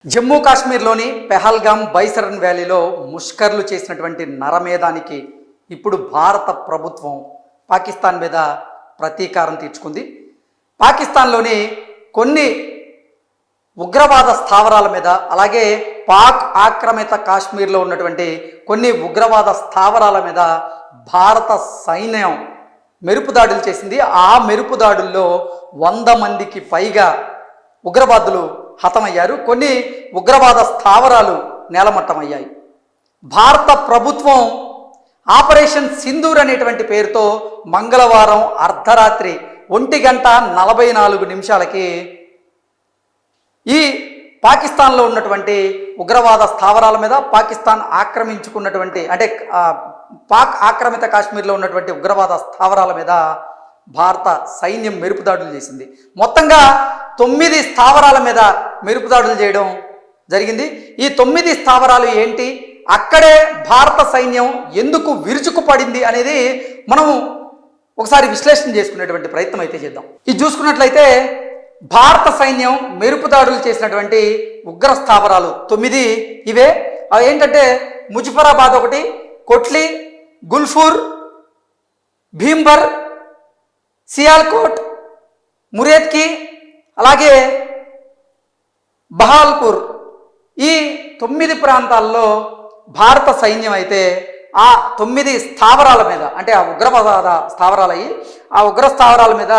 జమ్మూ కాశ్మీర్లోని పెహల్గాం బైసరన్ వ్యాలీలో ముష్కర్లు చేసినటువంటి నరమేధానికి ఇప్పుడు భారత ప్రభుత్వం పాకిస్తాన్ మీద ప్రతీకారం తీర్చుకుంది. పాకిస్తాన్లోని కొన్ని ఉగ్రవాద స్థావరాల మీద, అలాగే పాక్ ఆక్రమిత కాశ్మీర్లో ఉన్నటువంటి కొన్ని ఉగ్రవాద స్థావరాల మీద భారత సైన్యం మెరుపు దాడులు చేసింది. ఆ మెరుపు దాడుల్లో 100 మందికి పైగా ఉగ్రవాదులు హతమయ్యారు. కొన్ని ఉగ్రవాద స్థావరాలు నేలమట్టమయ్యాయి. భారత ప్రభుత్వం ఆపరేషన్ సింధూర్ అనేటువంటి పేరుతో మంగళవారం అర్ధరాత్రి 1:44 ఈ పాకిస్తాన్లో ఉన్నటువంటి ఉగ్రవాద స్థావరాల మీద, పాకిస్తాన్ ఆక్రమించుకున్నటువంటి పాక్ ఆక్రమిత కాశ్మీర్లో ఉన్నటువంటి ఉగ్రవాద స్థావరాల మీద భారత సైన్యం మెరుపు దాడులు చేసింది. మొత్తంగా 9 స్థావరాల మీద మెరుపు దాడులు చేయడం జరిగింది. ఈ 9 స్థావరాలు ఏంటి, అక్కడే భారత సైన్యం ఎందుకు విరుచుకుపడింది అనేది మనం ఒకసారి విశ్లేషణ చేసుకునేటువంటి ప్రయత్నం అయితే చేద్దాం. ఇది చూసుకున్నట్లయితే భారత సైన్యం మెరుపు దాడులు చేసినటువంటి ఉగ్ర స్థావరాలు 9 ఇవే. అవి ఏంటంటే ముజఫరాబాద్ ఒకటి, కొట్లీ, గుల్ఫూర్, భీంబర్, సియాల్కోట్, మురేత్కి, అలాగే బహాల్పూర్. ఈ 9 ప్రాంతాల్లో భారత సైన్యం అయితే ఆ 9 స్థావరాల మీద, అంటే ఆ ఉగ్రవాద స్థావరాలు అయ్యి ఆ ఉగ్ర స్థావరాల మీద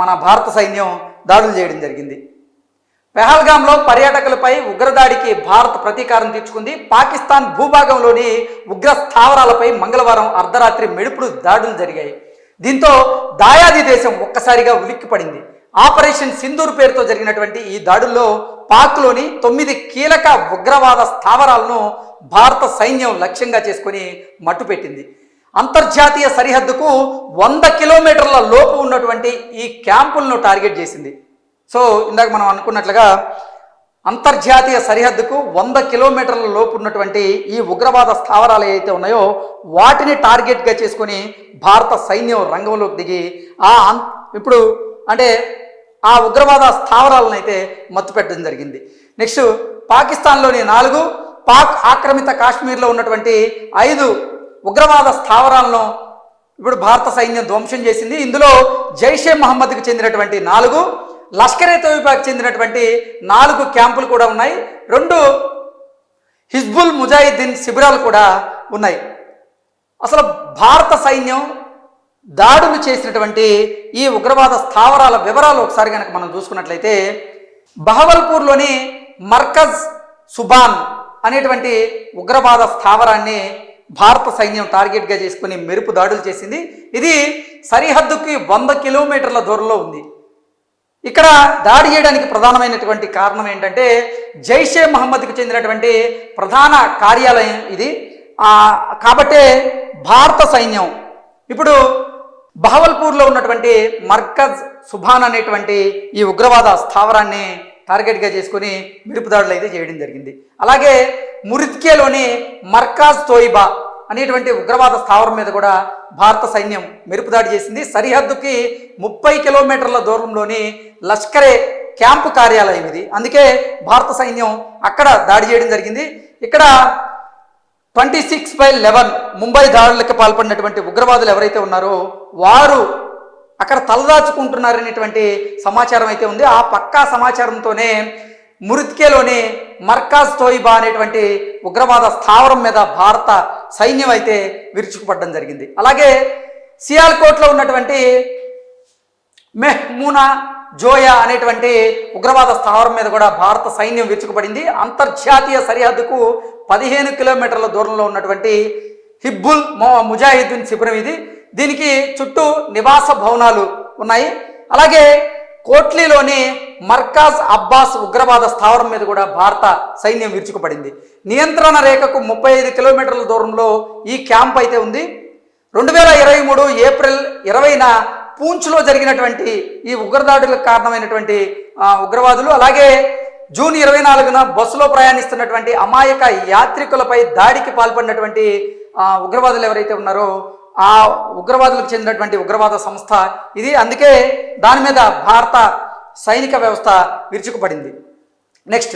మన భారత సైన్యం దాడులు చేయడం జరిగింది. పెహల్గాంలో పర్యాటకులపై ఉగ్రదాడికి భారత్ ప్రతీకారం తీర్చుకుంది. పాకిస్తాన్ భూభాగంలోని ఉగ్ర స్థావరాలపై మంగళవారం అర్ధరాత్రి మెరుపుడు దాడులు జరిగాయి. దీంతో దాయాది దేశం ఒక్కసారిగా ఉలిక్కిపడింది. ఆపరేషన్ సింధూర్ పేరుతో జరిగినటువంటి ఈ దాడుల్లో పాక్లోని 9 కీలక ఉగ్రవాద స్థావరాలను భారత సైన్యం లక్ష్యంగా చేసుకుని మట్టుపెట్టింది. అంతర్జాతీయ సరిహద్దుకు 100 కిలోమీటర్ల లోపు ఉన్నటువంటి ఈ క్యాంపులను టార్గెట్ చేసింది. సో ఇందాక మనం అనుకున్నట్లుగా అంతర్జాతీయ సరిహద్దుకు 100 కిలోమీటర్ల లోపు ఉన్నటువంటి ఈ ఉగ్రవాద స్థావరాలు ఏవైతే ఉన్నాయో వాటిని టార్గెట్గా చేసుకొని భారత సైన్యం రంగంలోకి దిగి ఇప్పుడు ఆ ఉగ్రవాద స్థావరాలను అయితే మత్తుపెట్టడం జరిగింది. నెక్స్ట్ పాకిస్తాన్లోని 4, పాక్ ఆక్రమిత కాశ్మీర్లో ఉన్నటువంటి 5 ఉగ్రవాద స్థావరాలను ఇప్పుడు భారత సైన్యం ధ్వంసం చేసింది. ఇందులో జైషే మహమ్మద్కి చెందినటువంటి 4, లష్కరే తోయిబాకి చెందినటువంటి 4 క్యాంపులు కూడా ఉన్నాయి. 2 హిజ్బుల్ ముజాహిద్దీన్ శిబిరాలు కూడా ఉన్నాయి. అసలు భారత సైన్యం దాడులు చేసినటువంటి ఈ ఉగ్రవాద స్థావరాల వివరాలు ఒకసారి కనుక మనం చూసుకున్నట్లయితే, బహవల్పూర్లోని మర్కజ్ సుబాన్ అనేటువంటి ఉగ్రవాద స్థావరాన్ని భారత సైన్యం టార్గెట్గా చేసుకుని మెరుపు దాడులు చేసింది. ఇది సరిహద్దుకి 100 కిలోమీటర్ల దూరంలో ఉంది. ఇక్కడ దాడి చేయడానికి ప్రధానమైనటువంటి కారణం ఏంటంటే, జైషే మహమ్మద్కి చెందినటువంటి ప్రధాన కార్యాలయం ఇది. కాబట్టే భారత సైన్యం ఇప్పుడు బహవల్పూర్లో ఉన్నటువంటి మర్కజ్ సుబాన్ అనేటువంటి ఈ ఉగ్రవాద స్థావరాన్ని టార్గెట్గా చేసుకుని మెరుపు దాడులు అయితే చేయడం జరిగింది. అలాగే మురిత్కేలోని మర్కాజ్ తోయిబా అనేటువంటి ఉగ్రవాద స్థావరం మీద కూడా భారత సైన్యం మెరుపు దాడి చేసింది. సరిహద్దుకి 30 కిలోమీటర్ల దూరంలోని లష్కరే క్యాంపు కార్యాలయం ఇది. అందుకే భారత సైన్యం అక్కడ దాడి చేయడం జరిగింది. ఇక్కడ 26/11 ముంబై దాడులకు పాల్పడినటువంటి ఉగ్రవాదులు ఎవరైతే ఉన్నారో వారు అక్కడ తలదాచుకుంటున్నారనేటువంటి సమాచారం అయితే ఉంది. ఆ పక్కా సమాచారంతోనే మురిత్కేలోని మర్కాజ్ తోయిబా అనేటువంటి ఉగ్రవాద స్థావరం మీద భారత సైన్యం అయితే విరుచుకుపడడం జరిగింది. అలాగే సియాల్కోట్లో ఉన్నటువంటి మెహ్మూనా జోయా అనేటువంటి ఉగ్రవాద స్థావరం మీద కూడా భారత సైన్యం విరుచుకుపడింది. అంతర్జాతీయ సరిహద్దుకు 15 కిలోమీటర్ల దూరంలో ఉన్నటువంటి హిజ్బుల్ ముజాహిద్దీన్ శిబిరం ఇది. దీనికి చుట్టూ నివాస భవనాలు ఉన్నాయి. అలాగే కోట్లీలోని మర్కాజ్ అబ్బాస్ ఉగ్రవాద స్థావరం మీద కూడా భారత సైన్యం విరుచుకుపడింది. నియంత్రణ రేఖకు 35 కిలోమీటర్ల దూరంలో ఈ క్యాంప్ అయితే ఉంది. 2023 ఏప్రిల్ 20న పూంచ్లో జరిగినటువంటి ఈ ఉగ్రదాడులకు కారణమైనటువంటి ఉగ్రవాదులు, అలాగే జూన్ 24న బస్సులో ప్రయాణిస్తున్నటువంటి అమాయక యాత్రికులపై దాడికి పాల్పడినటువంటి ఉగ్రవాదులు ఎవరైతే ఉన్నారో ఆ ఉగ్రవాదులకు చెందినటువంటి ఉగ్రవాద సంస్థ ఇది. అందుకే దాని మీద భారత సైనిక వ్యవస్థ విరుచుకుపడింది. నెక్స్ట్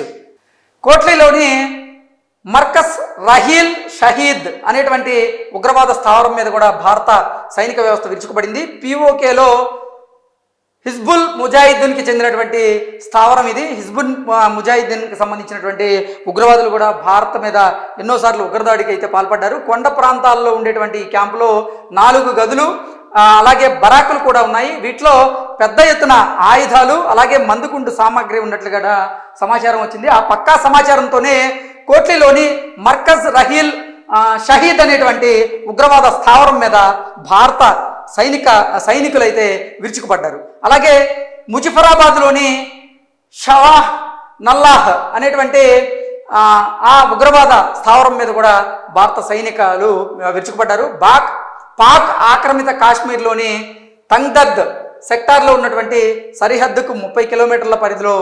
కోట్లీలోని మర్కస్ రహీల్ షహీద్ అనేటువంటి ఉగ్రవాద స్థావరం మీద కూడా భారత సైనిక వ్యవస్థ విరుచుకుపడింది. పిఓకేలో హిజ్బుల్ ముజాహిద్దీన్కి చెందినటువంటి స్థావరం ఇది. హిజ్బుల్ ముజాహిద్దీన్కి సంబంధించినటువంటి ఉగ్రవాదులు కూడా భారత్ మీద ఎన్నోసార్లు ఉగ్రదాడికి అయితే పాల్పడ్డారు. కొండ ప్రాంతాల్లో ఉండేటువంటి ఈ క్యాంపులో 4 గదులు అలాగే బరాకులు కూడా ఉన్నాయి. వీటిలో పెద్ద ఎత్తున ఆయుధాలు అలాగే మందుకుండు సామాగ్రి ఉన్నట్లుగా సమాచారం వచ్చింది. ఆ పక్కా సమాచారంతోనే కోట్లీలోని మర్కజ్ రహీల్ షహీద్ అనేటువంటి ఉగ్రవాద స్థావరం మీద భారత సైనికులైతే విరుచుకుపడ్డారు. అలాగే ముజఫరాబాద్లోని షవాహ్ నల్లాహ్ అనేటువంటి ఆ ఉగ్రవాద స్థావరం మీద కూడా భారత సైనికులు విరుచుకుపడ్డారు. పాక్ ఆక్రమిత కాశ్మీర్లోని తంగ్దర్ద్ సెక్టార్లో ఉన్నటువంటి సరిహద్దుకు 30 కిలోమీటర్ల పరిధిలో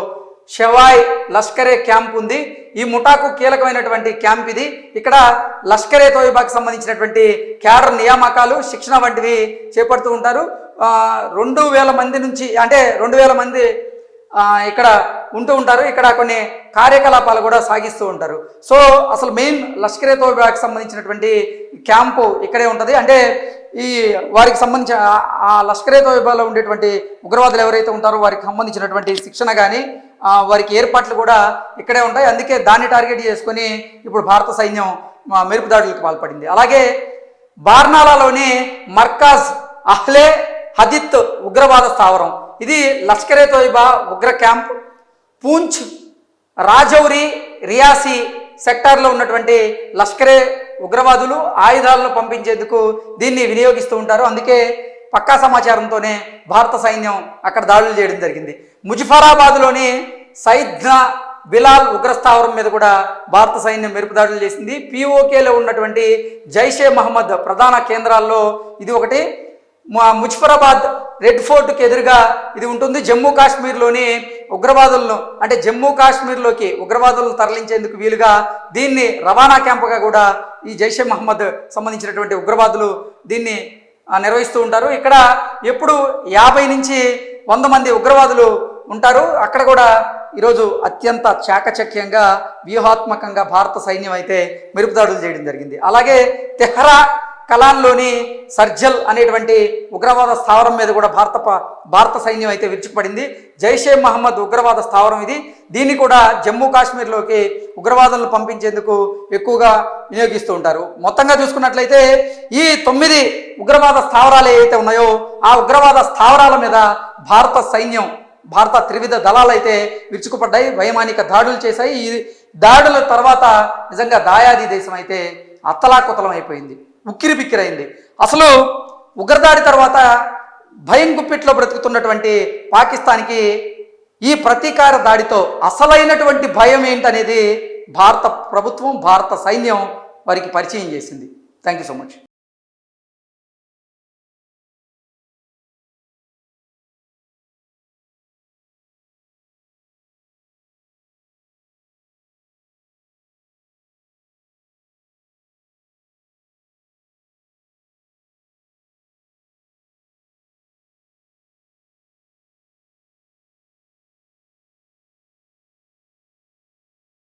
షెవాయ్ లష్కరే క్యాంప్ ఉంది. ఈ ముఠాకు కీలకమైనటువంటి క్యాంప్ ఇది. ఇక్కడ లష్కరే తోయిబాకి సంబంధించినటువంటి క్యాడర్ నియామకాలు, శిక్షణ వంటివి చేపడుతూ ఉంటారు. 2000 మంది నుంచి అంటే 2000 మంది ఇక్కడ ఉంటూ ఉంటారు. ఇక్కడ కొన్ని కార్యకలాపాలు కూడా సాగిస్తూ ఉంటారు. సో అసలు మెయిన్ లష్కరే తోయిబాకి సంబంధించినటువంటి క్యాంపు ఇక్కడే ఉంటుంది. అంటే ఈ వారికి సంబంధించిన ఆ లష్కరే తోయిబాలో ఉండేటువంటి ఉగ్రవాదులు ఎవరైతే ఉంటారో వారికి సంబంధించినటువంటి శిక్షణ కానీ వారికి ఏర్పాట్లు కూడా ఇక్కడే ఉంటాయి. అందుకే దాన్ని టార్గెట్ చేసుకొని ఇప్పుడు భారత సైన్యం మెరుపు దాడులకు పాల్పడింది. అలాగే బార్నాలాలోని మర్కాజ్ అహ్లే హదిత్ ఉగ్రవాద స్థావరం ఇది లష్కరే తోయిబా ఉగ్ర క్యాంప్. పూంచ్, రాజౌరి, రియాసీ సెక్టార్లో ఉన్నటువంటి లష్కరే ఉగ్రవాదులు ఆయుధాలను పంపించేందుకు దీన్ని వినియోగిస్తూ ఉంటారు. అందుకే పక్కా సమాచారంతోనే భారత సైన్యం అక్కడ దాడులు చేయడం జరిగింది. ముజఫరాబాద్లోని సైద్నా బిలాల్ ఉగ్రస్థావరం మీద కూడా భారత సైన్యం మెరుపు దాడులు చేసింది. పిఓకేలో ఉన్నటువంటి జైషే మహమ్మద్ ప్రధాన కేంద్రాల్లో ఇది ఒకటి. ముజఫరాబాద్ రెడ్ ఫోర్ట్కి ఎదురుగా ఇది ఉంటుంది. జమ్మూ కాశ్మీర్లోని ఉగ్రవాదులను అంటే జమ్మూ కాశ్మీర్లోకి ఉగ్రవాదులను తరలించేందుకు వీలుగా దీన్ని రవాణా క్యాంపుగా కూడా ఈ జైషే మహమ్మద్ సంబంధించినటువంటి ఉగ్రవాదులు దీన్ని నిర్వహిస్తూ ఉంటారు. ఇక్కడ ఎప్పుడు 50 నుంచి 100 మంది ఉగ్రవాదులు ఉంటారు. అక్కడ కూడా ఈరోజు అత్యంత చాకచక్యంగా వ్యూహాత్మకంగా భారత సైన్యం అయితే మెరుపు దాడులు చేయడం జరిగింది. అలాగే తెహ్రా కలాన్లోని సర్జల్ అనేటువంటి ఉగ్రవాద స్థావరం మీద కూడా భారత సైన్యం అయితే విరుచుకుపడింది. జైషే మహమ్మద్ ఉగ్రవాద స్థావరం ఇది. దీన్ని కూడా జమ్మూ కాశ్మీర్లోకి ఉగ్రవాదులను పంపించేందుకు ఎక్కువగా వినియోగిస్తూ ఉంటారు. మొత్తంగా చూసుకున్నట్లయితే ఈ 9 ఉగ్రవాద స్థావరాలు ఏవైతే ఉన్నాయో ఆ ఉగ్రవాద స్థావరాల మీద భారత త్రివిధ దళాలు అయితే విరుచుకుపడ్డాయి, వైమానిక దాడులు చేశాయి. ఈ దాడుల తర్వాత నిజంగా దాయాది దేశం అయితే అత్తలాకుతలం అయిపోయింది, ఉక్కిరిబిక్కిరైంది. అసలు ఉగ్రదాడి తర్వాత భయం గుప్పిట్లో బ్రతుకుతున్నటువంటి పాకిస్తాన్కి ఈ ప్రతీకార దాడితో అసలైనటువంటి భయం ఏంటనేది భారత ప్రభుత్వం, భారత సైన్యం వారికి పరిచయం చేసింది. Thank you so much.